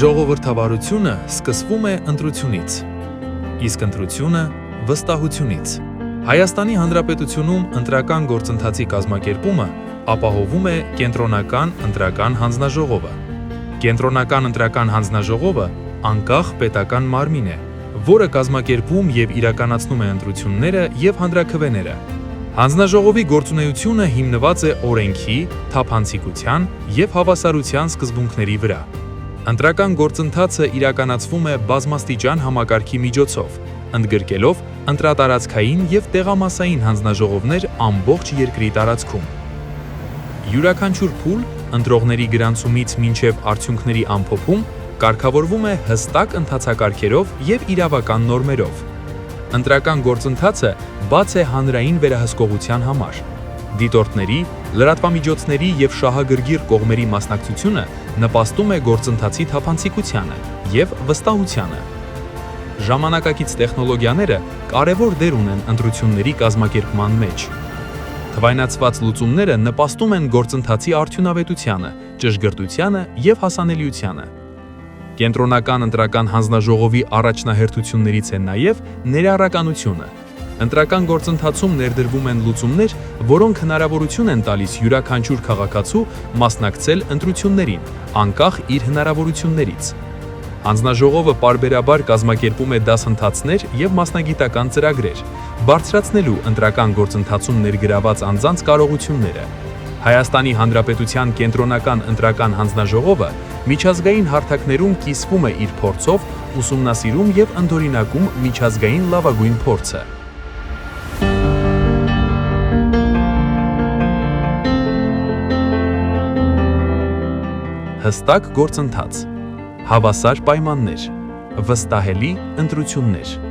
Ժողովրդավարությունը սկսվում է ընտրությունից, իսկ ընտրությունը վստահությունից։ Հայաստանի Հանրապետությունում ընտրական գործընթացի կազմակերպումը ապահովում է կենտրոնական ընտրական հանձնաժողովը։ Կենտրոնական ընտրական հանձնաժողովը անկախ պետական մարմին է, որը կազմակերպում և իրականացնում է ընտրությունները և հանրաքվեները։ Հանձնաժողովի գործունեությունը հիմնված է օրենքի, թափանցիկության և հավասարության սկզբունքների վրա։ Ընտրական գործընթացը իրականացվում է բազմաստիճան համակարգի միջոցով, ընդգրկելով ընտրատարածքային և տեղամասային հանձնաժողովներ ամբողջ երկրի տարածքում։ Յուրաքանչյուր փուլ, ընտրողների գրանցումից մինչև արդյունքների ամփոփում, կարգավորվում է հստակ ընթացակարգերով և իրավական նորմերով։ Ընտրական գործընթացը բաց է հանրային վերահսկողության համար։ Դիտորդների, լրատվամիջոցների և շահագրգիռ կողմերի մասնակցությունը նպաստում է գործընթացի թափանցիկությանը և վստահությանը։ Ժամանակակից տեխնոլոգիաները կարևոր դեր ունեն ընտրությունների կազմակերպման մեջ։ Թվայնացված լուծումները նպաստում են գործընթացի արդյունավետությանը, ճշգրտությանը և հասանելիությանը։ Կենտրոնական ընտրական հանձնաժողովի առաջնահերթություններից է նաև ներառականությունը։ Ընտրական գործընթացում ներդրվում են լուծումներ, որոնք հնարավորություն են տալիս յուրաքանչյուր քաղաքացու մասնակցել ընտրություններին, անկախ իր հնարավորություններից։ Հանձնաժողովը պարբերաբար կազմակերպում է դասընթացներ և մասնագիտական ծրագրեր, բարձրացնելու ընտրական գործընթացում ներգրաված անձանց կարողությունները։ Հայաստանի Հանրապետության կենտրոնական ընտրական հանձնաժողովը միջազգային հարթակներում կիսվում է իր փորձով, ուսումնասիրում և ընդօրինակում միջազգային լավագույն փորձը։ Հստակ գործընթաց, հավասար պայմաններ, վստահելի ընտրություններ։